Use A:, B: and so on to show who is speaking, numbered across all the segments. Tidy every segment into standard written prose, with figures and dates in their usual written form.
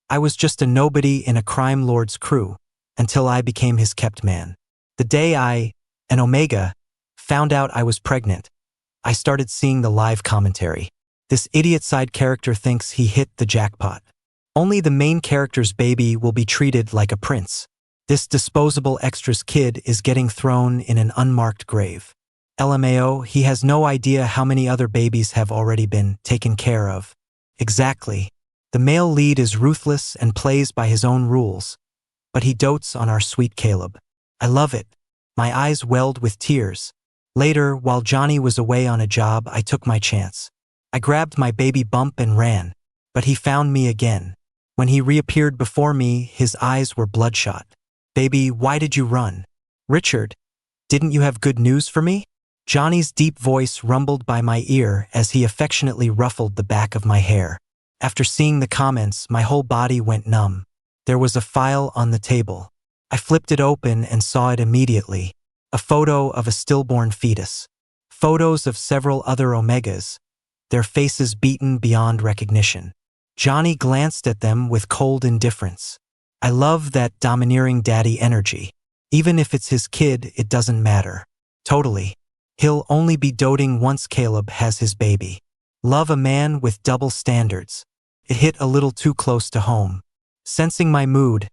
A: I was just a nobody in a crime lord's crew, until I became his kept man. The day I, an Omega, found out I was pregnant, I started seeing the live commentary. This idiot side character thinks he hit the jackpot. Only the main character's baby will be treated like a prince. This disposable extras kid is getting thrown in an unmarked grave. LMAO, he has no idea how many other babies have already been taken care of. Exactly. The male lead is ruthless and plays by his own rules, but he dotes on our sweet Caleb. I love it. My eyes welled with tears. Later, while Johnny was away on a job, I took my chance. I grabbed my baby bump and ran, but he found me again. When he reappeared before me, his eyes were bloodshot. Baby, why did you run? Richard, didn't you have good news for me? Johnny's deep voice rumbled by my ear as he affectionately ruffled the back of my hair. After seeing the comments, my whole body went numb. There was a file on the table. I flipped it open and saw it immediately. A photo of a stillborn fetus. Photos of several other Omegas, their faces beaten beyond recognition. Johnny glanced at them with cold indifference. I love that domineering daddy energy. Even if it's his kid, it doesn't matter. Totally. He'll only be doting once Caleb has his baby. Love a man with double standards. It hit a little too close to home. Sensing my mood,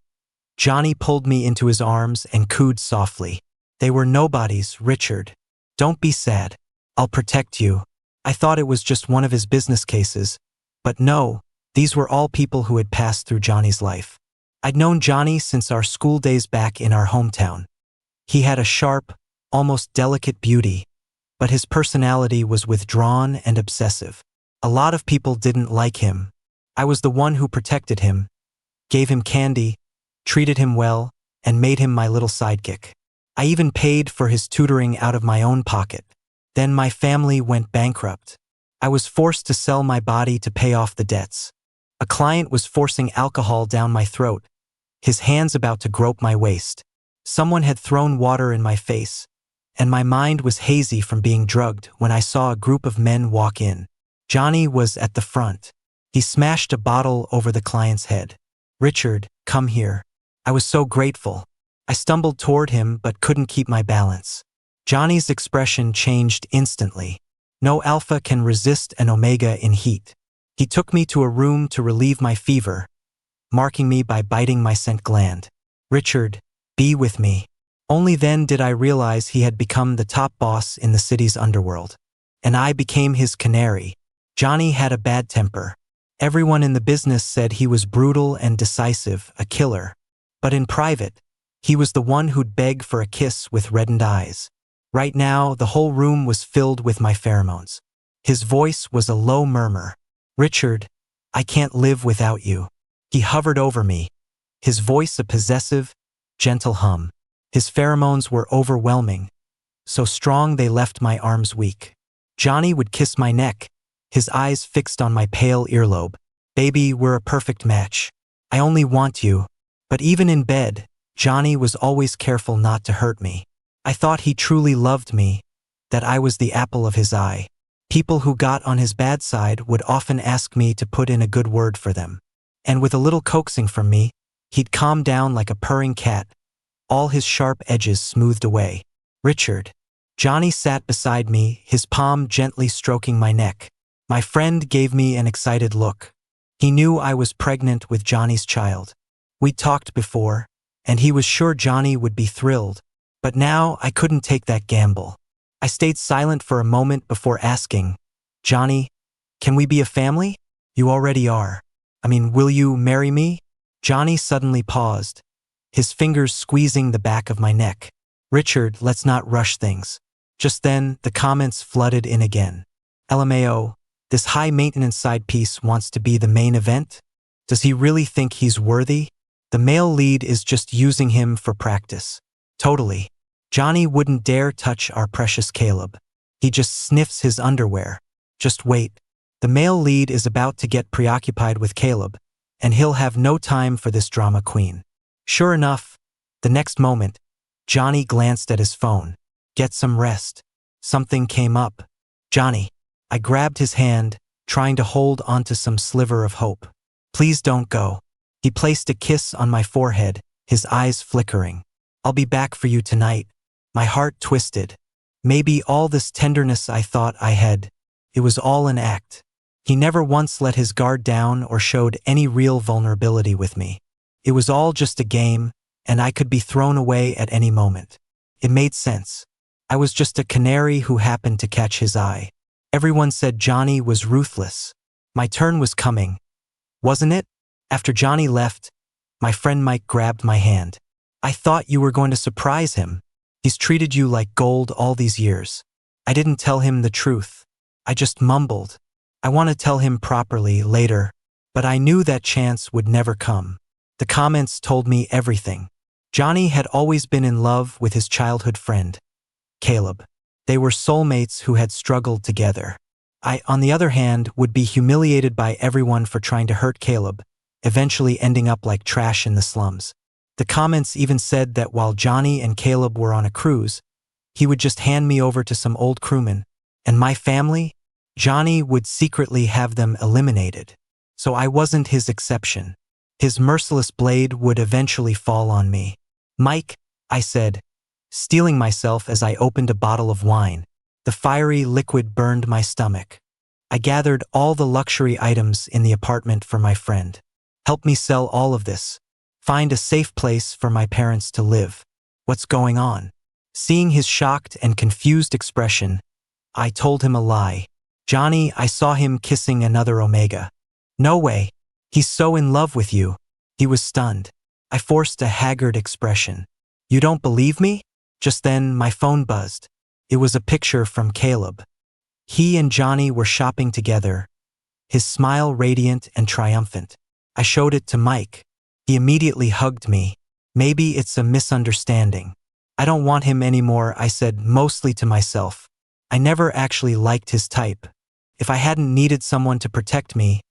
A: Johnny pulled me into his arms and cooed softly. They were nobodies, Richard. Don't be sad. I'll protect you. I thought it was just one of his business cases, but no, these were all people who had passed through Johnny's life. I'd known Johnny since our school days back in our hometown. He had a sharp, almost delicate beauty, but his personality was withdrawn and obsessive. A lot of people didn't like him. I was the one who protected him, gave him candy, treated him well, and made him my little sidekick. I even paid for his tutoring out of my own pocket. Then my family went bankrupt. I was forced to sell my body to pay off the debts. A client was forcing alcohol down my throat, his hands about to grope my waist. Someone had thrown water in my face, and my mind was hazy from being drugged when I saw a group of men walk in. Johnny was at the front. He smashed a bottle over the client's head. Richard, come here. I was so grateful. I stumbled toward him but couldn't keep my balance. Johnny's expression changed instantly. No alpha can resist an Omega in heat. He took me to a room to relieve my fever, marking me by biting my scent gland. Richard, be with me. Only then did I realize he had become the top boss in the city's underworld. And I became his canary. Johnny had a bad temper. Everyone in the business said he was brutal and decisive, a killer. But in private, he was the one who'd beg for a kiss with reddened eyes. Right now, the whole room was filled with my pheromones. His voice was a low murmur. Richard, I can't live without you. He hovered over me, his voice a possessive, gentle hum. His pheromones were overwhelming, so strong they left my arms weak. Johnny would kiss my neck, his eyes fixed on my pale earlobe. Baby, we're a perfect match. I only want you. But even in bed, Johnny was always careful not to hurt me. I thought he truly loved me, that I was the apple of his eye. People who got on his bad side would often ask me to put in a good word for them. And with a little coaxing from me, he'd calm down like a purring cat, all his sharp edges smoothed away. Richard. Johnny sat beside me, his palm gently stroking my neck. My friend gave me an excited look. He knew I was pregnant with Johnny's child. We'd talked before, and he was sure Johnny would be thrilled. But now I couldn't take that gamble. I stayed silent for a moment before asking, Johnny, can we be a family? You already are. Will you marry me? Johnny suddenly paused, his fingers squeezing the back of my neck. Richard, let's not rush things. Just then, the comments flooded in again. LMAO, this high-maintenance side piece wants to be the main event? Does he really think he's worthy? The male lead is just using him for practice. Totally. Johnny wouldn't dare touch our precious Caleb. He just sniffs his underwear. Just wait. The male lead is about to get preoccupied with Caleb, and he'll have no time for this drama queen. Sure enough, the next moment, Johnny glanced at his phone. Get some rest. Something came up. Johnny. I grabbed his hand, trying to hold onto some sliver of hope. Please don't go. He placed a kiss on my forehead, his eyes flickering. I'll be back for you tonight. My heart twisted. Maybe all this tenderness I thought I had, it was all an act. He never once let his guard down or showed any real vulnerability with me. It was all just a game, and I could be thrown away at any moment. It made sense. I was just a canary who happened to catch his eye. Everyone said Johnny was ruthless. My turn was coming, wasn't it? After Johnny left, my friend Mike grabbed my hand. I thought you were going to surprise him. He's treated you like gold all these years. I didn't tell him the truth. I just mumbled. I want to tell him properly later, but I knew that chance would never come. The comments told me everything. Johnny had always been in love with his childhood friend, Caleb. They were soulmates who had struggled together. I, on the other hand, would be humiliated by everyone for trying to hurt Caleb, eventually ending up like trash in the slums. The comments even said that while Johnny and Caleb were on a cruise, he would just hand me over to some old crewmen, and my family, Johnny would secretly have them eliminated. So I wasn't his exception. His merciless blade would eventually fall on me. Mike, I said, steeling myself as I opened a bottle of wine. The fiery liquid burned my stomach. I gathered all the luxury items in the apartment for my friend. Help me sell all of this. Find a safe place for my parents to live. What's going on? Seeing his shocked and confused expression, I told him a lie. Johnny, I saw him kissing another Omega. No way. He's so in love with you. He was stunned. I forced a haggard expression. You don't believe me? Just then, my phone buzzed. It was a picture from Caleb. He and Johnny were shopping together, his smile radiant and triumphant. I showed it to Mike. He immediately hugged me. Maybe it's a misunderstanding. I don't want him anymore, I said, mostly to myself. I never actually liked his type. If I hadn't needed someone to protect me,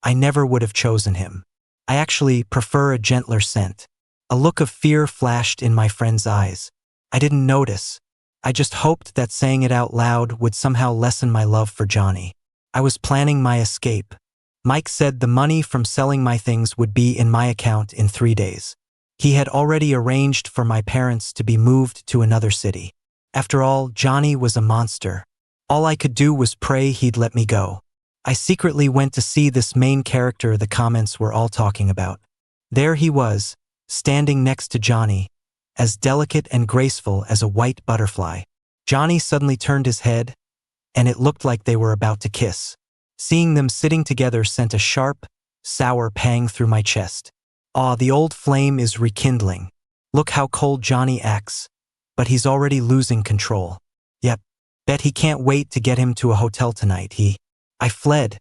A: I never would have chosen him. I actually prefer a gentler scent. A look of fear flashed in my friend's eyes. I didn't notice. I just hoped that saying it out loud would somehow lessen my love for Johnny. I was planning my escape. Mike said the money from selling my things would be in my account in 3 days. He had already arranged for my parents to be moved to another city. After all, Johnny was a monster. All I could do was pray he'd let me go. I secretly went to see this main character the comments were all talking about. There he was, standing next to Johnny, as delicate and graceful as a white butterfly. Johnny suddenly turned his head, and it looked like they were about to kiss. Seeing them sitting together sent a sharp, sour pang through my chest. The old flame is rekindling. Look how cold Johnny acts, but he's already losing control. Yep, bet he can't wait to get him to a hotel tonight, I fled,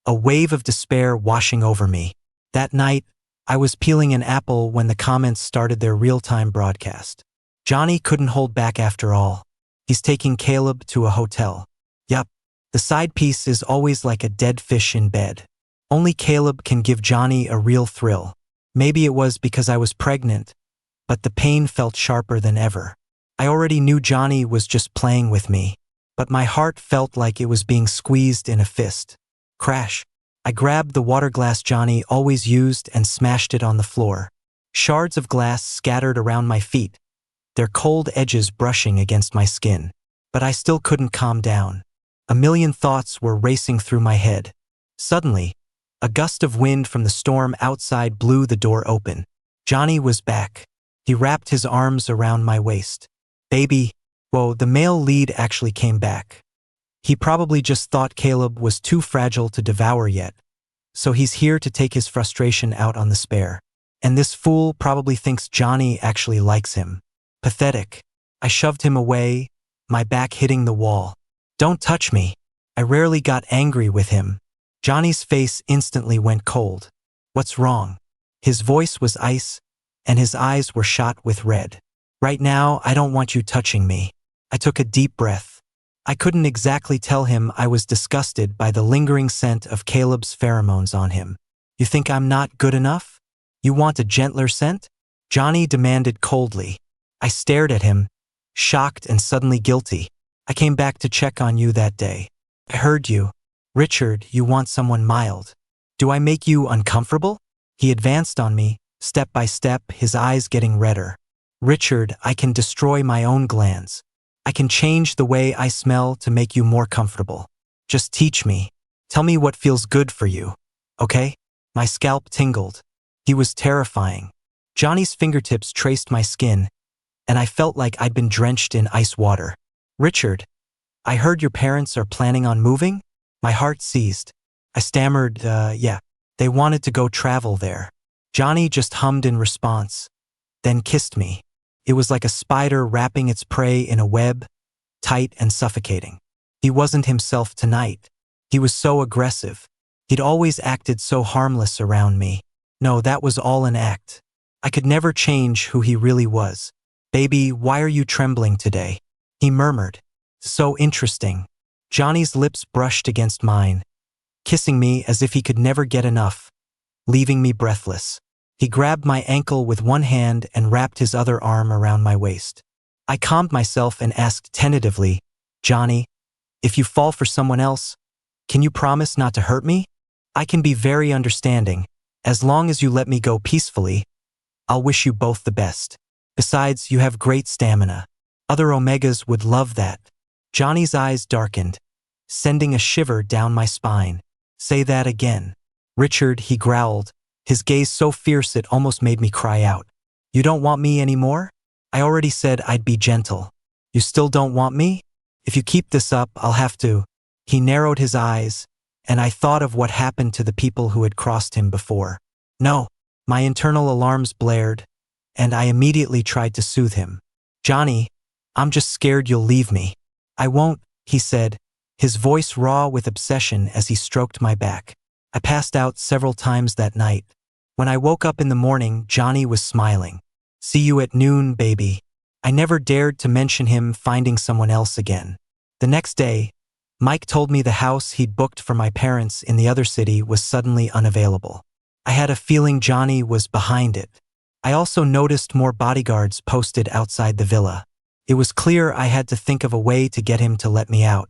A: a wave of despair washing over me. That night, I was peeling an apple when the comments started their real-time broadcast. Johnny couldn't hold back after all. He's taking Caleb to a hotel. Yup, the side piece is always like a dead fish in bed. Only Caleb can give Johnny a real thrill. Maybe it was because I was pregnant, but the pain felt sharper than ever. I already knew Johnny was just playing with me, but my heart felt like it was being squeezed in a fist. Crash. I grabbed the water glass Johnny always used and smashed it on the floor. Shards of glass scattered around my feet, their cold edges brushing against my skin. But I still couldn't calm down. A million thoughts were racing through my head. Suddenly, a gust of wind from the storm outside blew the door open. Johnny was back. He wrapped his arms around my waist. Baby, whoa, the male lead actually came back. He probably just thought Caleb was too fragile to devour yet, so he's here to take his frustration out on the spare. And this fool probably thinks Johnny actually likes him. Pathetic. I shoved him away, my back hitting the wall. Don't touch me. I rarely got angry with him. Johnny's face instantly went cold. What's wrong? His voice was ice, and his eyes were shot with red. Right now, I don't want you touching me. I took a deep breath. I couldn't exactly tell him I was disgusted by the lingering scent of Caleb's pheromones on him. You think I'm not good enough? You want a gentler scent? Johnny demanded coldly. I stared at him, shocked and suddenly guilty. I came back to check on you that day. I heard you. Richard, you want someone mild. Do I make you uncomfortable? He advanced on me, step by step, his eyes getting redder. Richard, I can destroy my own glands. I can change the way I smell to make you more comfortable. Just teach me. Tell me what feels good for you. Okay? My scalp tingled. He was terrifying. Johnny's fingertips traced my skin, and I felt like I'd been drenched in ice water. Richard, I heard your parents are planning on moving? My heart seized. I stammered, yeah. They wanted to go travel there. Johnny just hummed in response, then kissed me. It was like a spider wrapping its prey in a web, tight and suffocating. He wasn't himself tonight. He was so aggressive. He'd always acted so harmless around me. No, that was all an act. I could never change who he really was. Baby, why are you trembling today? He murmured. So interesting. Johnny's lips brushed against mine, kissing me as if he could never get enough, leaving me breathless. He grabbed my ankle with one hand and wrapped his other arm around my waist. I calmed myself and asked tentatively, Johnny, if you fall for someone else, can you promise not to hurt me? I can be very understanding. As long as you let me go peacefully, I'll wish you both the best. Besides, you have great stamina. Other Omegas would love that. Johnny's eyes darkened, sending a shiver down my spine. Say that again. Richard, he growled, his gaze so fierce it almost made me cry out. You don't want me anymore? I already said I'd be gentle. You still don't want me? If you keep this up, I'll have to. He narrowed his eyes, and I thought of what happened to the people who had crossed him before. No. My internal alarms blared, and I immediately tried to soothe him. Johnny, I'm just scared you'll leave me. I won't, he said, his voice raw with obsession as he stroked my back. I passed out several times that night. When I woke up in the morning, Johnny was smiling. See you at noon, baby. I never dared to mention him finding someone else again. The next day, Mike told me the house he'd booked for my parents in the other city was suddenly unavailable. I had a feeling Johnny was behind it. I also noticed more bodyguards posted outside the villa. It was clear I had to think of a way to get him to let me out.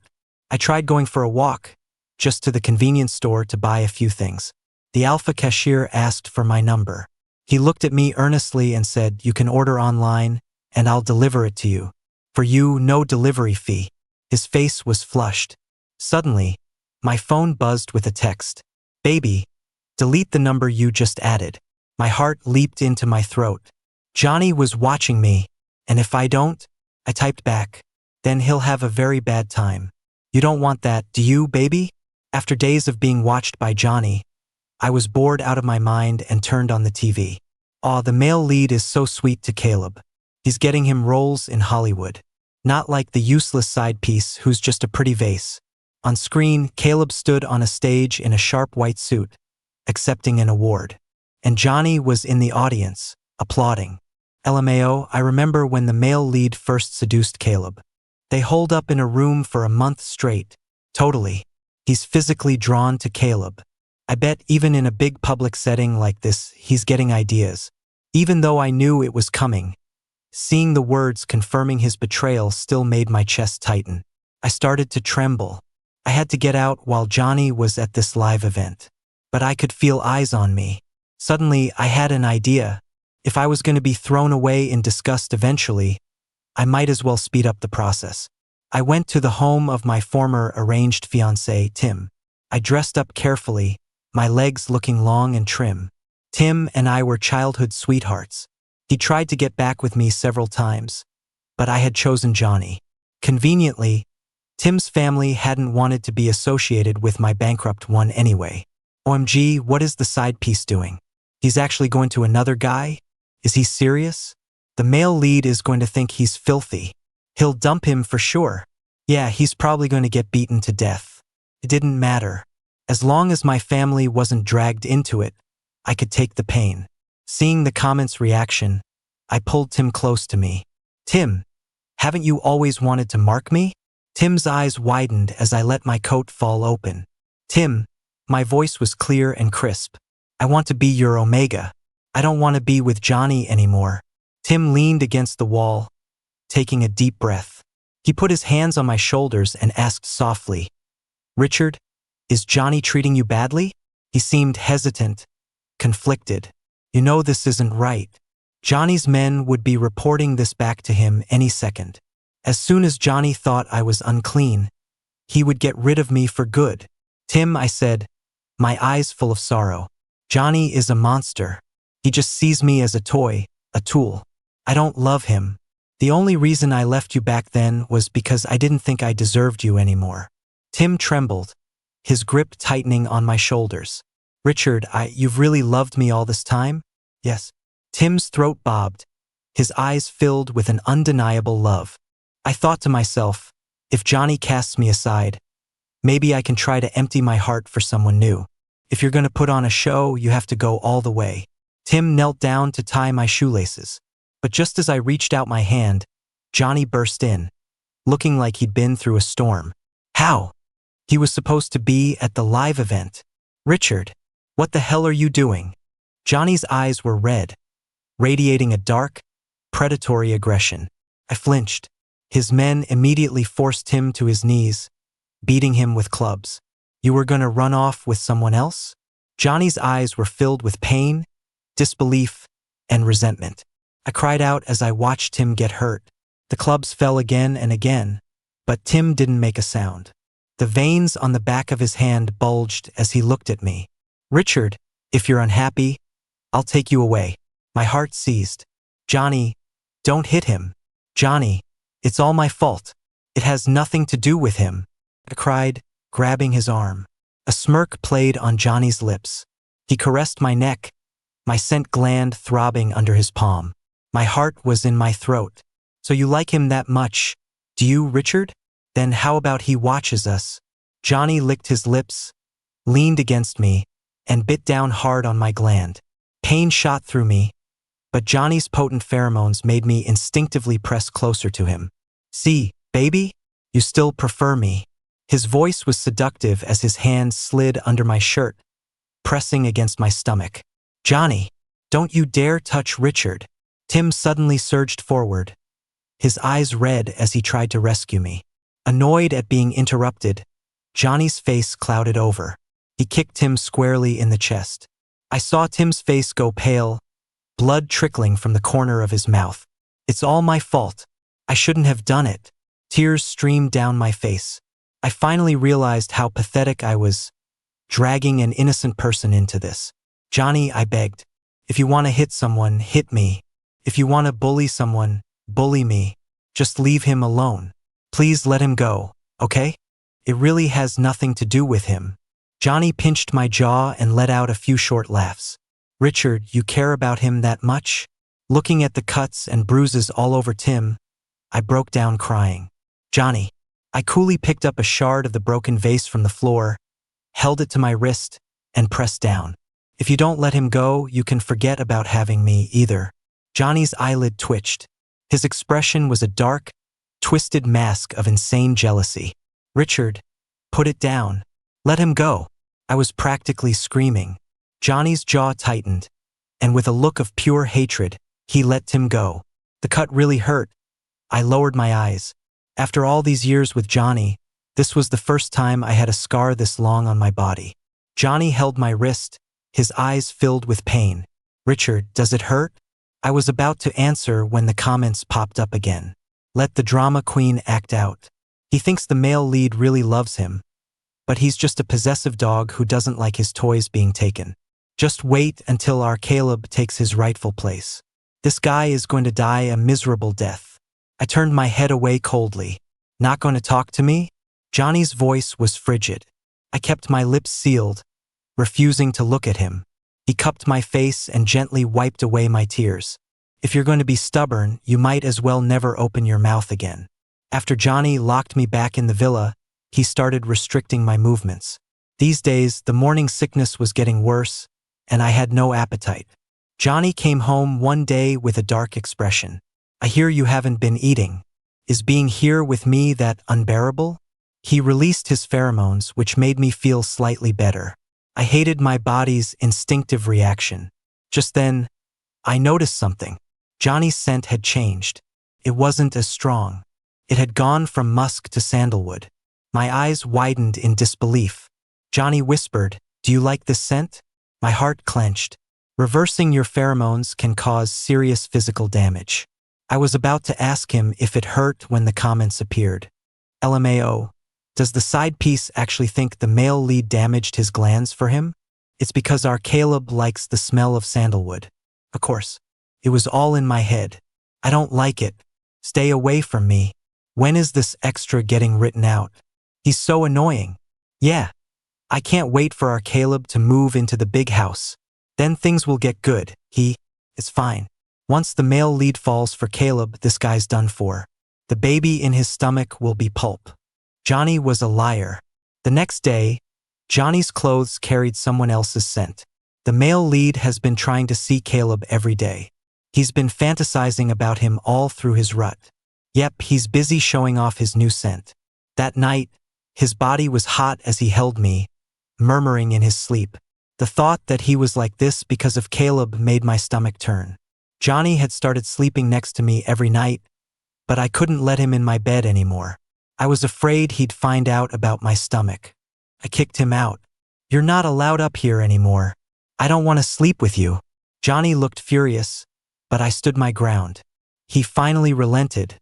A: I tried going for a walk, just to the convenience store to buy a few things. The alpha cashier asked for my number. He looked at me earnestly and said, you can order online, and I'll deliver it to you. For you, no delivery fee. His face was flushed. Suddenly, my phone buzzed with a text. Baby, delete the number you just added. My heart leaped into my throat. Johnny was watching me, and if I don't, I typed back, then he'll have a very bad time. You don't want that, do you, baby? After days of being watched by Johnny, I was bored out of my mind and turned on the TV. Aw, the male lead is so sweet to Caleb. He's getting him roles in Hollywood. Not like the useless side piece who's just a pretty vase. On screen, Caleb stood on a stage in a sharp white suit, accepting an award. And Johnny was in the audience, applauding. LMAO, I remember when the male lead first seduced Caleb. They holed up in a room for a month straight. Totally. He's physically drawn to Caleb. I bet even in a big public setting like this, he's getting ideas. Even though I knew it was coming, seeing the words confirming his betrayal still made my chest tighten. I started to tremble. I had to get out while Johnny was at this live event. But I could feel eyes on me. Suddenly, I had an idea. If I was going to be thrown away in disgust eventually, I might as well speed up the process. I went to the home of my former arranged fiancé, Tim. I dressed up carefully, my legs looking long and trim. Tim and I were childhood sweethearts. He tried to get back with me several times, but I had chosen Johnny. Conveniently, Tim's family hadn't wanted to be associated with my bankrupt one anyway. OMG, what is the side piece doing? He's actually going to another guy? Is he serious? The male lead is going to think he's filthy. He'll dump him for sure. Yeah, he's probably going to get beaten to death. It didn't matter. As long as my family wasn't dragged into it, I could take the pain. Seeing the comments' reaction, I pulled Tim close to me. Tim, haven't you always wanted to mark me? Tim's eyes widened as I let my coat fall open. Tim, my voice was clear and crisp. I want to be your Omega. I don't want to be with Johnny anymore. Tim leaned against the wall, taking a deep breath. He put his hands on my shoulders and asked softly, Richard, is Johnny treating you badly? He seemed hesitant, conflicted. You know this isn't right. Johnny's men would be reporting this back to him any second. As soon as Johnny thought I was unclean, he would get rid of me for good. Tim, I said, my eyes full of sorrow. Johnny is a monster. He just sees me as a toy, a tool. I don't love him. The only reason I left you back then was because I didn't think I deserved you anymore. Tim trembled, his grip tightening on my shoulders. Richard, you've really loved me all this time? Yes. Tim's throat bobbed, his eyes filled with an undeniable love. I thought to myself, if Johnny casts me aside, maybe I can try to empty my heart for someone new. If you're going to put on a show, you have to go all the way. Tim knelt down to tie my shoelaces. But just as I reached out my hand, Johnny burst in, looking like he'd been through a storm. How? He was supposed to be at the live event. Richard, what the hell are you doing? Johnny's eyes were red, radiating a dark, predatory aggression. I flinched. His men immediately forced him to his knees, beating him with clubs. You were going to run off with someone else? Johnny's eyes were filled with pain, disbelief, and resentment. I cried out as I watched Tim get hurt. The clubs fell again and again, but Tim didn't make a sound. The veins on the back of his hand bulged as he looked at me. Richard, if you're unhappy, I'll take you away. My heart seized. Johnny, don't hit him. Johnny, it's all my fault. It has nothing to do with him. I cried, grabbing his arm. A smirk played on Johnny's lips. He caressed my neck, my scent gland throbbing under his palm. My heart was in my throat. So you like him that much, do you, Richard? Then how about he watches us? Johnny licked his lips, leaned against me, and bit down hard on my gland. Pain shot through me, but Johnny's potent pheromones made me instinctively press closer to him. See, baby, you still prefer me. His voice was seductive as his hand slid under my shirt, pressing against my stomach. Johnny, don't you dare touch Richard. Tim suddenly surged forward, his eyes red as he tried to rescue me. Annoyed at being interrupted, Johnny's face clouded over. He kicked Tim squarely in the chest. I saw Tim's face go pale, blood trickling from the corner of his mouth. It's all my fault. I shouldn't have done it. Tears streamed down my face. I finally realized how pathetic I was, dragging an innocent person into this. Johnny, I begged. If you want to hit someone, hit me. If you want to bully someone, bully me. Just leave him alone. Please let him go, okay? It really has nothing to do with him. Johnny pinched my jaw and let out a few short laughs. Richard, you care about him that much? Looking at the cuts and bruises all over Tim, I broke down crying. Johnny. I coolly picked up a shard of the broken vase from the floor, held it to my wrist, and pressed down. If you don't let him go, you can forget about having me either. Johnny's eyelid twitched. His expression was a dark, twisted mask of insane jealousy. Richard, put it down. Let him go. I was practically screaming. Johnny's jaw tightened, and with a look of pure hatred, he let Tim go. The cut really hurt. I lowered my eyes. After all these years with Johnny, this was the first time I had a scar this long on my body. Johnny held my wrist, his eyes filled with pain. Richard, does it hurt? I was about to answer when the comments popped up again. Let the drama queen act out. He thinks the male lead really loves him, but he's just a possessive dog who doesn't like his toys being taken. Just wait until our Caleb takes his rightful place. This guy is going to die a miserable death. I turned my head away coldly. Not going to talk to me? Johnny's voice was frigid. I kept my lips sealed, refusing to look at him. He cupped my face and gently wiped away my tears. If you're going to be stubborn, you might as well never open your mouth again. After Johnny locked me back in the villa, he started restricting my movements. These days, the morning sickness was getting worse, and I had no appetite. Johnny came home one day with a dark expression. I hear you haven't been eating. Is being here with me that unbearable? He released his pheromones, which made me feel slightly better. I hated my body's instinctive reaction. Just then, I noticed something. Johnny's scent had changed. It wasn't as strong. It had gone from musk to sandalwood. My eyes widened in disbelief. Johnny whispered, "Do you like this scent?" My heart clenched. Reversing your pheromones can cause serious physical damage. I was about to ask him if it hurt when the comments appeared. LMAO. Does the side piece actually think the male lead damaged his glands for him? It's because our Caleb likes the smell of sandalwood. Of course. It was all in my head. I don't like it. Stay away from me. When is this extra getting written out? He's so annoying. Yeah. I can't wait for our Caleb to move into the big house. Then things will get good. It's fine. Once the male lead falls for Caleb, this guy's done for. The baby in his stomach will be pulp. Johnny was a liar. The next day, Johnny's clothes carried someone else's scent. The male lead has been trying to see Caleb every day. He's been fantasizing about him all through his rut. Yep, he's busy showing off his new scent. That night, his body was hot as he held me, murmuring in his sleep. The thought that he was like this because of Caleb made my stomach turn. Johnny had started sleeping next to me every night, but I couldn't let him in my bed anymore. I was afraid he'd find out about my stomach. I kicked him out. You're not allowed up here anymore. I don't want to sleep with you. Johnny looked furious, but I stood my ground. He finally relented,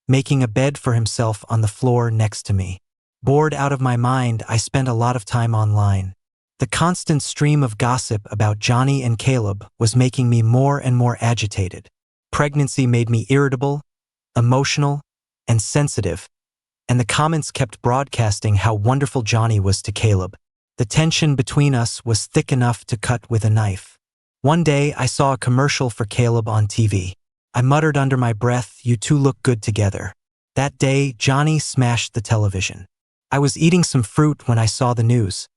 A: making a bed for himself on the floor next to me. Bored out of my mind, I spent a lot of time online. The constant stream of gossip about Johnny and Caleb was making me more and more agitated. Pregnancy made me irritable, emotional, and sensitive, and the comments kept broadcasting how wonderful Johnny was to Caleb. The tension between us was thick enough to cut with a knife. One day, I saw a commercial for Caleb on TV. I muttered under my breath, "You two look good together." That day, Johnny smashed the television. I was eating some fruit when I saw the news.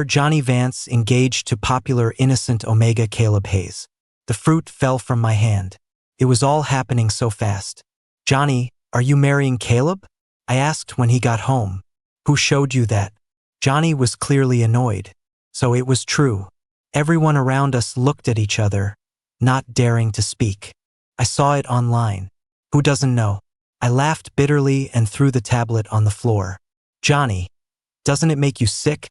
A: Johnny Vance engaged to popular innocent Omega Caleb Hayes. The fruit fell from my hand. It was all happening so fast. "Johnny, are you marrying Caleb?" I asked when he got home. "Who showed you that?" Johnny was clearly annoyed. So it was true. Everyone around us looked at each other, not daring to speak. I saw it online. Who doesn't know? I laughed bitterly and threw the tablet on the floor. "Johnny, doesn't it make you sick?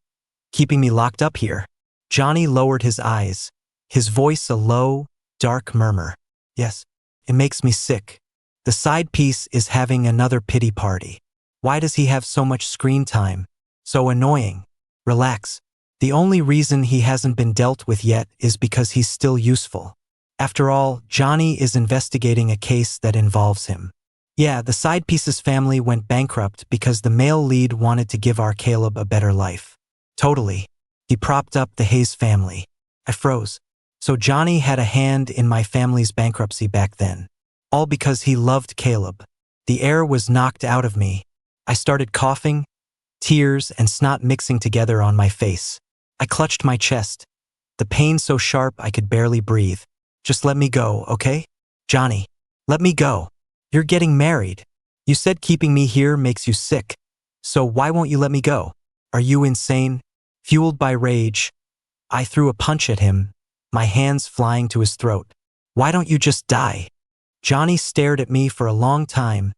A: Keeping me locked up here?" Johnny lowered his eyes, his voice a low, dark murmur. "Yes, it makes me sick. The side piece is having another pity party. Why does he have so much screen time? So annoying. Relax. The only reason he hasn't been dealt with yet is because he's still useful. After all, Johnny is investigating a case that involves him. Yeah, the side piece's family went bankrupt because the male lead wanted to give our Caleb a better life. Totally. He propped up the Hayes family. I froze. So Johnny had a hand in my family's bankruptcy back then. All because he loved Caleb. The air was knocked out of me. I started coughing, tears and snot mixing together on my face. I clutched my chest, the pain so sharp I could barely breathe. "Just let me go, okay? Johnny, let me go. You're getting married. You said keeping me here makes you sick. So why won't you let me go? Are you insane?" Fueled by rage, I threw a punch at him, my hands flying to his throat. "Why don't you just die?" Johnny stared at me for a long time,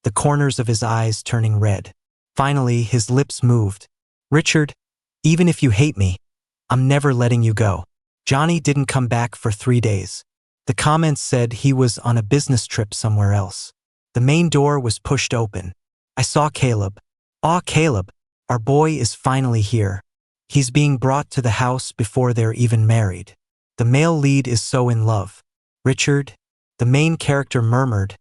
A: the corners of his eyes turning red. Finally, his lips moved. "Richard, even if you hate me, I'm never letting you go." Johnny didn't come back for 3 days. The comments said he was on a business trip somewhere else. The main door was pushed open. I saw Caleb. "Aw, Caleb, our boy is finally here. He's being brought to the house before they're even married. The male lead is so in love." "Richard," the main character murmured,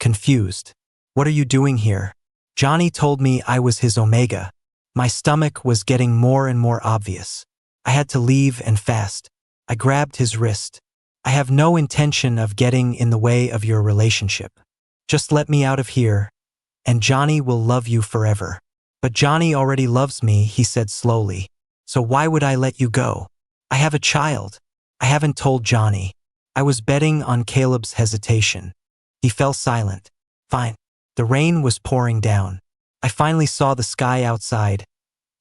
A: confused. "What are you doing here?" Johnny told me I was his Omega. My stomach was getting more and more obvious. I had to leave and fast. I grabbed his wrist. "I have no intention of getting in the way of your relationship. Just let me out of here, and Johnny will love you forever." "But Johnny already loves me," he said slowly. "So why would I let you go? I have a child." I haven't told Johnny. I was betting on Caleb's hesitation. He fell silent. Fine. The rain was pouring down. I finally saw the sky outside,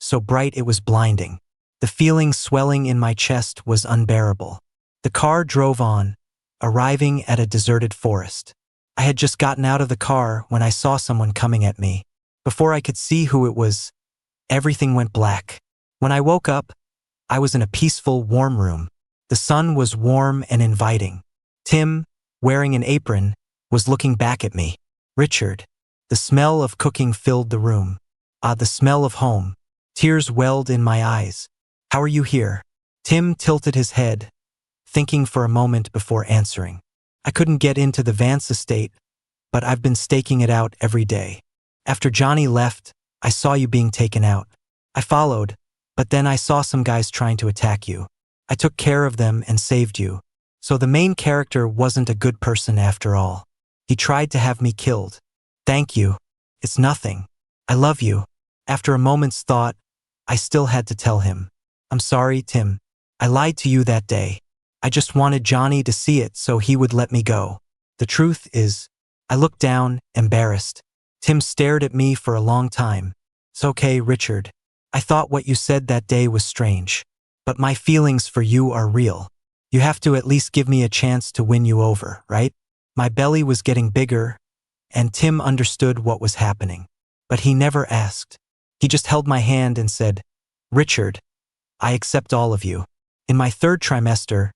A: so bright it was blinding. The feeling swelling in my chest was unbearable. The car drove on, arriving at a deserted forest. I had just gotten out of the car when I saw someone coming at me. Before I could see who it was, everything went black. When I woke up, I was in a peaceful, warm room. The The sun was warm and inviting. Tim, wearing an apron, was looking back at me. Richard. The smell of cooking filled the room. The smell of home. Tears welled in my eyes. How are you here? Tim tilted his head, thinking for a moment before answering. I couldn't get into the Vance estate, but I've been staking it out every day. After Johnny left, I saw you being taken out. I followed, but then I saw some guys trying to attack you. I took care of them and saved you. So the main character wasn't a good person after all. He tried to have me killed. Thank you. It's nothing. I love you. After a moment's thought, I still had to tell him. I'm sorry, Tim. I lied to you that day. I just wanted Johnny to see it so he would let me go. The truth is, I looked down, embarrassed. Tim stared at me for a long time. It's okay, Richard. I thought what you said that day was strange. But my feelings for you are real. You have to at least give me a chance to win you over, right? My belly was getting bigger, and Tim understood what was happening. But he never asked. He just held my hand and said, Richard, I accept all of you. In my third trimester,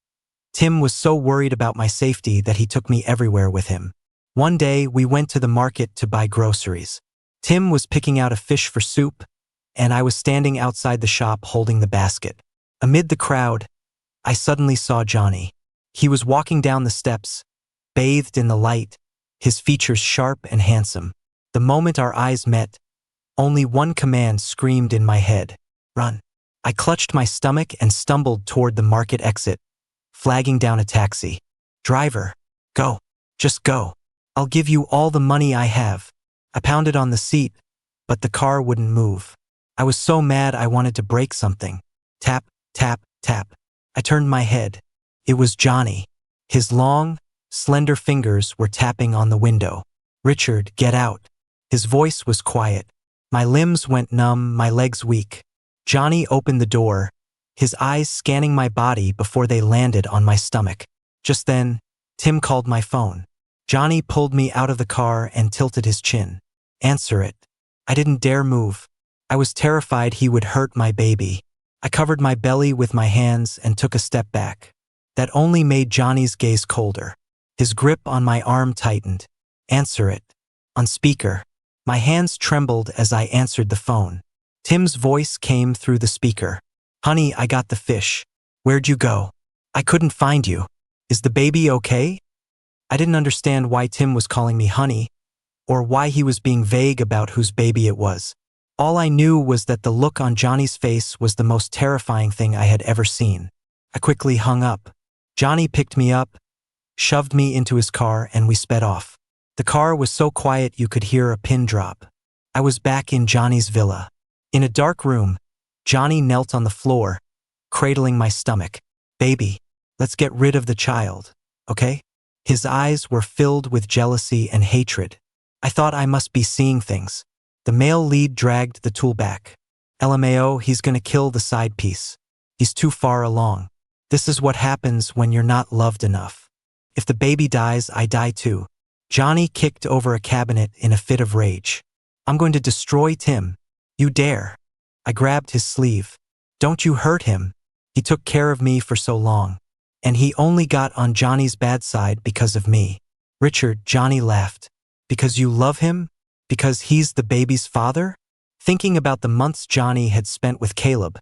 A: Tim was so worried about my safety that he took me everywhere with him. One day, we went to the market to buy groceries. Tim was picking out a fish for soup, and I was standing outside the shop holding the basket. Amid the crowd, I suddenly saw Johnny. He was walking down the steps, bathed in the light, his features sharp and handsome. The moment our eyes met, only one command screamed in my head. Run. I clutched my stomach and stumbled toward the market exit, flagging down a taxi. Driver, go. Just go. I'll give you all the money I have. I pounded on the seat, but the car wouldn't move. I was so mad I wanted to break something. Tap, tap, tap. I turned my head. It was Johnny. His long, slender fingers were tapping on the window. Richard, get out. His voice was quiet. My limbs went numb, my legs weak. Johnny opened the door, his eyes scanning my body before they landed on my stomach. Just then, Tim called my phone. Johnny pulled me out of the car and tilted his chin. Answer it. I didn't dare move. I was terrified he would hurt my baby. I covered my belly with my hands and took a step back. That only made Johnny's gaze colder. His grip on my arm tightened. Answer it. On speaker. My hands trembled as I answered the phone. Tim's voice came through the speaker. Honey, I got the fish. Where'd you go? I couldn't find you. Is the baby okay? I didn't understand why Tim was calling me honey, or why he was being vague about whose baby it was. All I knew was that the look on Johnny's face was the most terrifying thing I had ever seen. I quickly hung up. Johnny picked me up, shoved me into his car, and we sped off. The car was so quiet you could hear a pin drop. I was back in Johnny's villa. In a dark room, Johnny knelt on the floor, cradling my stomach. Baby, let's get rid of the child, okay? His eyes were filled with jealousy and hatred. I thought I must be seeing things. The male lead dragged the tool back. LMAO, he's gonna kill the side piece. He's too far along. This is what happens when you're not loved enough. If the baby dies, I die too. Johnny kicked over a cabinet in a fit of rage. I'm going to destroy Tim. You dare. I grabbed his sleeve. Don't you hurt him. He took care of me for so long. And he only got on Johnny's bad side because of me. Richard, Johnny laughed. Because you love him? Because he's the baby's father? Thinking about the months Johnny had spent with Caleb,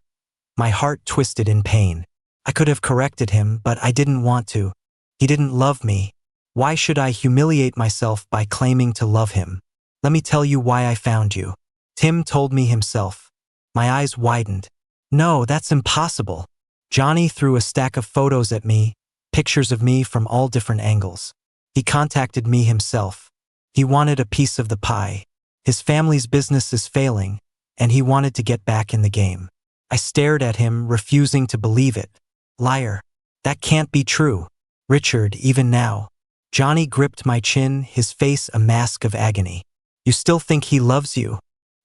A: my heart twisted in pain. I could have corrected him, but I didn't want to. He didn't love me. Why should I humiliate myself by claiming to love him? Let me tell you why I found you. Tim told me himself. My eyes widened. No, that's impossible. Johnny threw a stack of photos at me, pictures of me from all different angles. He contacted me himself. He wanted a piece of the pie. His family's business is failing, and he wanted to get back in the game. I stared at him, refusing to believe it. Liar. That can't be true. Richard, even now. Johnny gripped my chin, his face a mask of agony. You still think he loves you?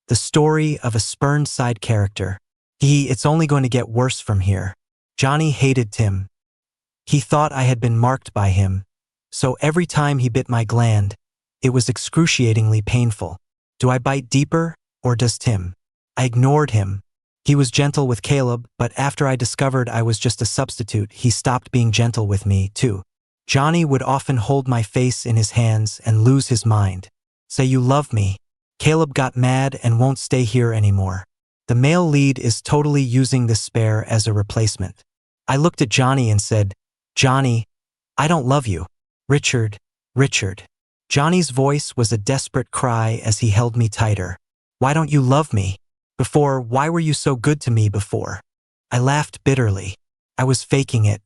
A: The story of a spurned side character. It's only going to get worse from here. Johnny hated Tim. He thought I had been marked by him, so every time he bit my gland, it was excruciatingly painful. Do I bite deeper, or does Tim? I ignored him. He was gentle with Caleb, but after I discovered I was just a substitute, he stopped being gentle with me, too. Johnny would often hold my face in his hands and lose his mind. Say you love me. Caleb got mad and won't stay here anymore. The male lead is totally using this spare as a replacement. I looked at Johnny and said, Johnny, I don't love you. Richard. Johnny's voice was a desperate cry as he held me tighter. Why don't you love me? Before, why were you so good to me before? I laughed bitterly. I was faking it.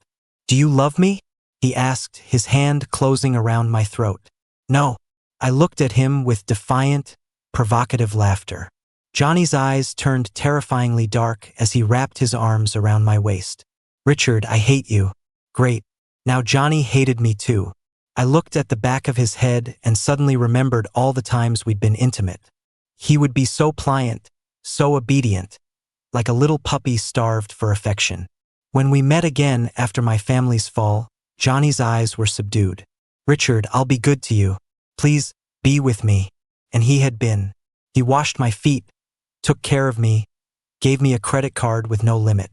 A: Do you love me? He asked, his hand closing around my throat. No. I looked at him with defiant, provocative laughter. Johnny's eyes turned terrifyingly dark as he wrapped his arms around my waist. Richard, I hate you. Great. Now Johnny hated me too. I looked at the back of his head and suddenly remembered all the times we'd been intimate. He would be so pliant, so obedient, like a little puppy starved for affection. When we met again after my family's fall, Johnny's eyes were subdued. Richard, I'll be good to you. Please, be with me. And he had been. He washed my feet, took care of me, gave me a credit card with no limit.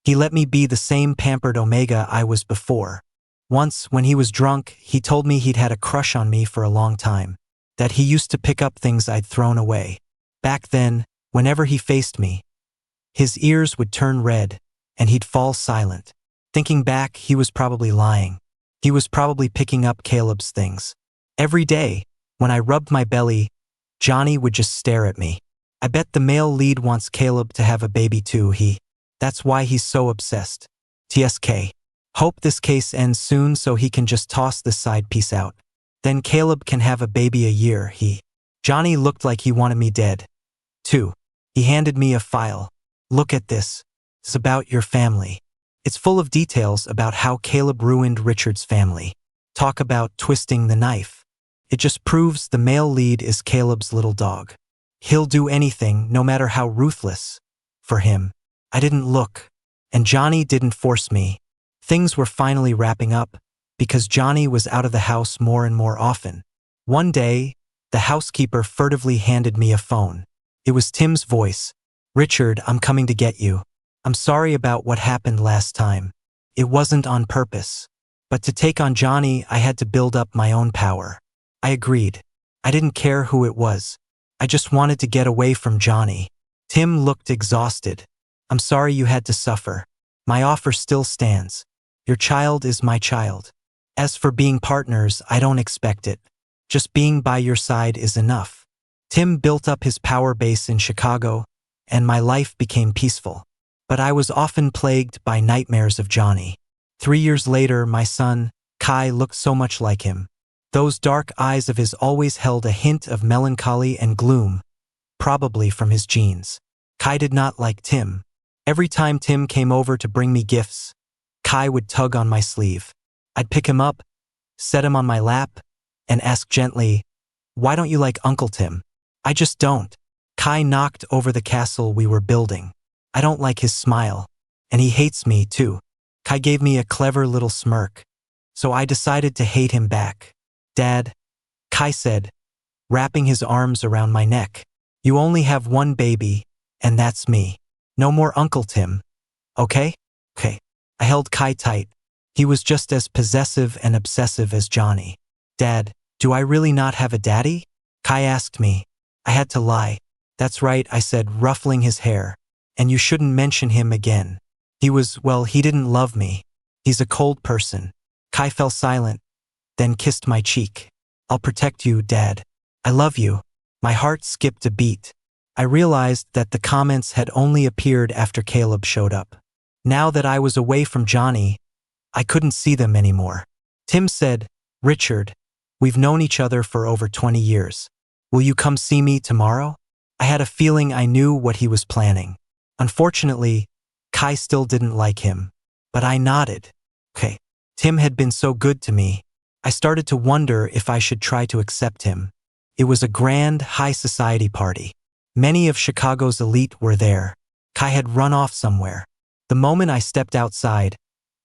A: He let me be the same pampered Omega I was before. Once, when he was drunk, he told me he'd had a crush on me for a long time, that he used to pick up things I'd thrown away. Back then, whenever he faced me, his ears would turn red, and he'd fall silent. Thinking back, he was probably lying. He was probably picking up Caleb's things. Every day, when I rubbed my belly, Johnny would just stare at me. I bet the male lead wants Caleb to have a baby too, That's why he's so obsessed. TSK. Hope this case ends soon so he can just toss this side piece out. Then Caleb can have a baby a year, Johnny looked like he wanted me dead. 2. He handed me a file. Look at this. It's about your family. It's full of details about how Caleb ruined Richard's family. Talk about twisting the knife. It just proves the male lead is Caleb's little dog. He'll do anything, no matter how ruthless. For him. I didn't look. And Johnny didn't force me. Things were finally wrapping up, because Johnny was out of the house more and more often. One day, the housekeeper furtively handed me a phone. It was Tim's voice. Richard, I'm coming to get you. I'm sorry about what happened last time. It wasn't on purpose. But to take on Johnny, I had to build up my own power. I agreed. I didn't care who it was. I just wanted to get away from Johnny. Tim looked exhausted. I'm sorry you had to suffer. My offer still stands. Your child is my child. As for being partners, I don't expect it. Just being by your side is enough. Tim built up his power base in Chicago, and my life became peaceful. But I was often plagued by nightmares of Johnny. 3 years later, my son, Kai, looked so much like him. Those dark eyes of his always held a hint of melancholy and gloom, probably from his genes. Kai did not like Tim. Every time Tim came over to bring me gifts, Kai would tug on my sleeve. I'd pick him up, set him on my lap, and ask gently, "Why don't you like Uncle Tim?" "I just don't." Kai knocked over the castle we were building. "I don't like his smile. And he hates me, too." Kai gave me a clever little smirk. So I decided to hate him back. "Dad," Kai said, wrapping his arms around my neck, "you only have one baby, and that's me. No more Uncle Tim. Okay?" "Okay." I held Kai tight. He was just as possessive and obsessive as Johnny. "Dad, do I really not have a daddy?" Kai asked me. I had to lie. "That's right," I said, ruffling his hair. "And you shouldn't mention him again. He didn't love me. He's a cold person." Kai fell silent, then kissed my cheek. "I'll protect you, Dad. I love you." My heart skipped a beat. I realized that the comments had only appeared after Caleb showed up. Now that I was away from Johnny, I couldn't see them anymore. Tim said, "Richard, we've known each other for over 20 years. Will you come see me tomorrow?" I had a feeling I knew what he was planning. Unfortunately, Kai still didn't like him. But I nodded. Okay. Tim had been so good to me. I started to wonder if I should try to accept him. It was a grand, high society party. Many of Chicago's elite were there. Kai had run off somewhere. The moment I stepped outside,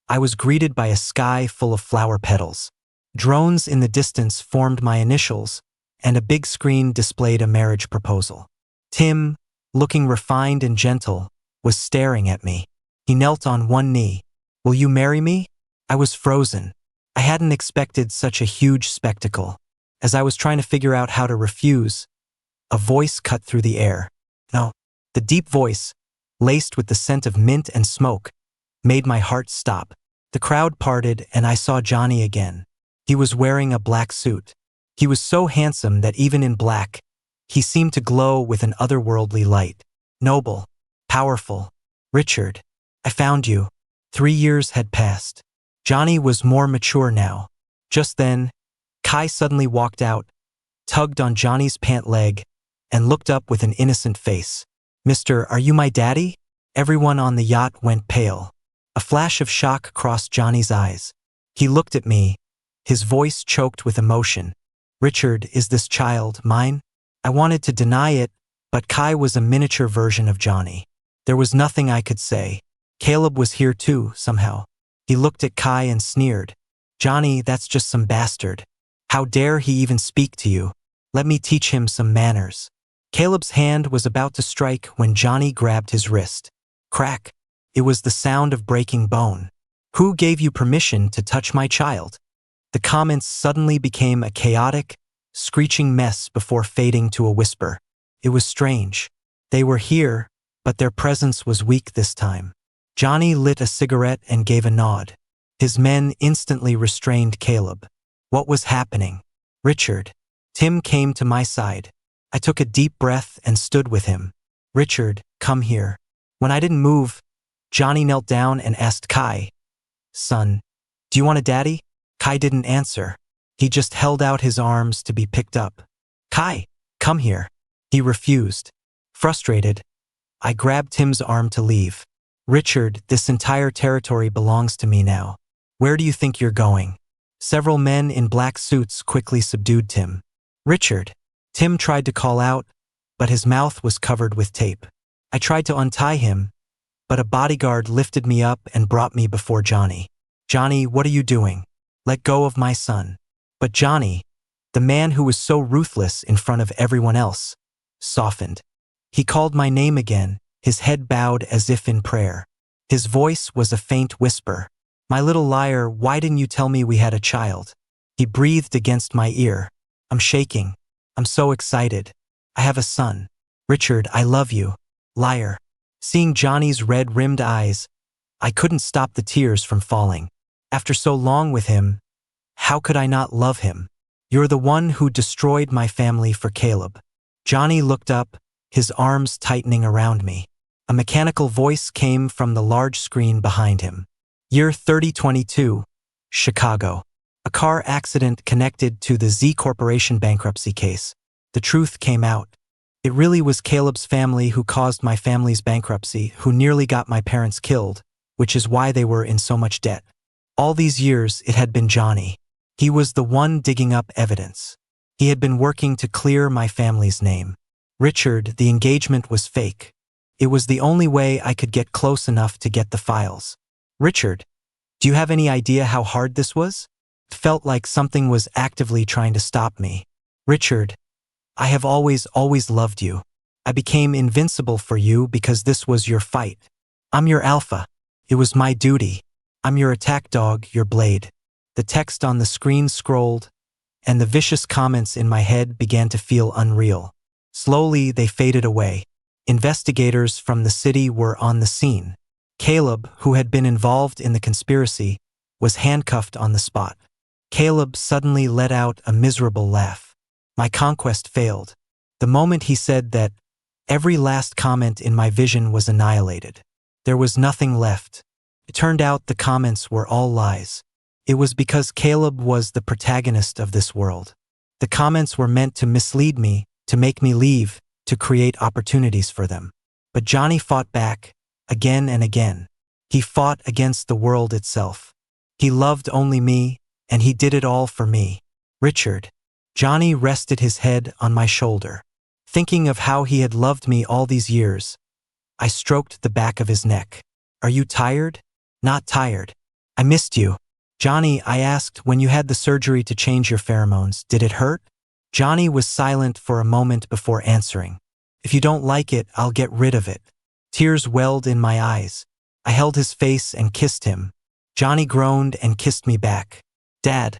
A: I was greeted by a sky full of flower petals. Drones in the distance formed my initials, and a big screen displayed a marriage proposal. Tim, looking refined and gentle, was staring at me. He knelt on one knee. "Will you marry me?" I was frozen. I hadn't expected such a huge spectacle. As I was trying to figure out how to refuse, a voice cut through the air. No. The deep voice, laced with the scent of mint and smoke, made my heart stop. The crowd parted and I saw Johnny again. He was wearing a black suit. He was so handsome that even in black, he seemed to glow with an otherworldly light. Noble, powerful. "Richard, I found you." 3 years had passed. Johnny was more mature now. Just then, Kai suddenly walked out, tugged on Johnny's pant leg, and looked up with an innocent face. "Mister, are you my daddy?" Everyone on the yacht went pale. A flash of shock crossed Johnny's eyes. He looked at me, his voice choked with emotion. "Richard, is this child mine?" I wanted to deny it, but Kai was a miniature version of Johnny. There was nothing I could say. Caleb was here too, somehow. He looked at Kai and sneered. "Johnny, that's just some bastard. How dare he even speak to you? Let me teach him some manners." Caleb's hand was about to strike when Johnny grabbed his wrist. Crack. It was the sound of breaking bone. "Who gave you permission to touch my child?" The comments suddenly became a chaotic, screeching mess before fading to a whisper. It was strange. They were here, but their presence was weak this time. Johnny lit a cigarette and gave a nod. His men instantly restrained Caleb. What was happening? "Richard." Tim came to my side. I took a deep breath and stood with him. "Richard, come here." When I didn't move, Johnny knelt down and asked Kai, "Son, do you want a daddy?" Kai didn't answer. He just held out his arms to be picked up. "Kai, come here." He refused. Frustrated, I grabbed Tim's arm to leave. "Richard, this entire territory belongs to me now. Where do you think you're going?" Several men in black suits quickly subdued Tim. "Richard." Tim tried to call out, but his mouth was covered with tape. I tried to untie him, but a bodyguard lifted me up and brought me before Johnny. "Johnny, what are you doing? Let go of my son." But Johnny, the man who was so ruthless in front of everyone else, softened. He called my name again, his head bowed as if in prayer. His voice was a faint whisper. "My little liar, why didn't you tell me we had a child?" He breathed against my ear. I'm shaking. I'm so excited. "I have a son. Richard, I love you." "Liar." Seeing Johnny's red-rimmed eyes, I couldn't stop the tears from falling. After so long with him, how could I not love him? "You're the one who destroyed my family for Caleb." Johnny looked up, his arms tightening around me. A mechanical voice came from the large screen behind him. Year 3022, Chicago. A car accident connected to the Z Corporation bankruptcy case. The truth came out. It really was Caleb's family who caused my family's bankruptcy, who nearly got my parents killed, which is why they were in so much debt. All these years, it had been Johnny. He was the one digging up evidence. He had been working to clear my family's name. "Richard, the engagement was fake. It was the only way I could get close enough to get the files." "Richard, do you have any idea how hard this was?" It felt like something was actively trying to stop me. "Richard, I have always loved you. I became invincible for you because this was your fight. I'm your alpha. It was my duty. I'm your attack dog, your blade." The text on the screen scrolled, and the vicious comments in my head began to feel unreal. Slowly, they faded away. Investigators from the city were on the scene. Caleb, who had been involved in the conspiracy, was handcuffed on the spot. Caleb suddenly let out a miserable laugh. My conquest failed. The moment he said that, every last comment in my vision was annihilated. There was nothing left. It turned out the comments were all lies. It was because Caleb was the protagonist of this world. The comments were meant to mislead me, to make me leave, to create opportunities for them. But Johnny fought back, again and again. He fought against the world itself. He loved only me, and he did it all for me. "Richard." Johnny rested his head on my shoulder. Thinking of how he had loved me all these years, I stroked the back of his neck. "Are you tired?" "Not tired. I missed you." "Johnny," I asked, "when you had the surgery to change your pheromones, did it hurt?" Johnny was silent for a moment before answering. "If you don't like it, I'll get rid of it." Tears welled in my eyes. I held his face and kissed him. Johnny groaned and kissed me back. Dad,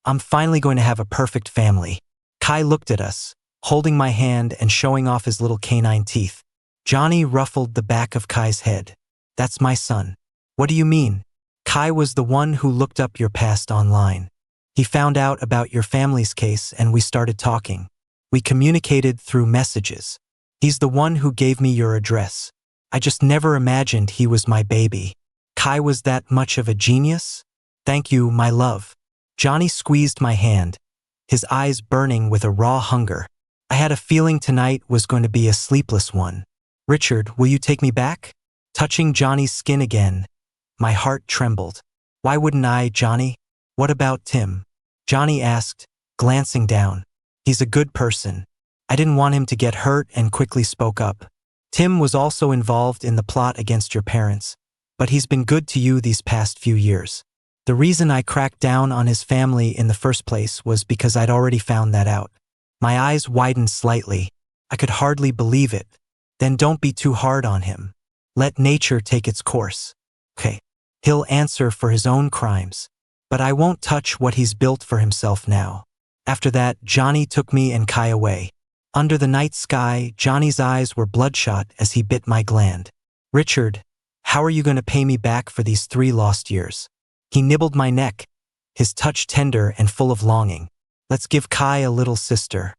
A: I'm finally going to have a perfect family. Kai looked at us, holding my hand and showing off his little canine teeth. Johnny ruffled the back of Kai's head. That's my son. What do you mean? Kai was the one who looked up your past online. He found out about your family's case and we started talking. We communicated through messages. He's the one who gave me your address. I just never imagined he was my baby. Kai was that much of a genius? Thank you, my love. Johnny squeezed my hand, his eyes burning with a raw hunger. I had a feeling tonight was going to be a sleepless one. Richard, will you take me back? Touching Johnny's skin again, my heart trembled. Why wouldn't I, Johnny? What about Tim? Johnny asked, glancing down. He's a good person. I didn't want him to get hurt and quickly spoke up. Tim was also involved in the plot against your parents, but he's been good to you these past few years. The reason I cracked down on his family in the first place was because I'd already found that out. My eyes widened slightly. I could hardly believe it. Then don't be too hard on him. Let nature take its course. Okay. He'll answer for his own crimes. But I won't touch what he's built for himself now. After that, Johnny took me and Kai away. Under the night sky, Johnny's eyes were bloodshot as he bit my gland. Richard, how are you going to pay me back for these 3 lost years? He nibbled my neck, his touch tender and full of longing. Let's give Kai a little sister.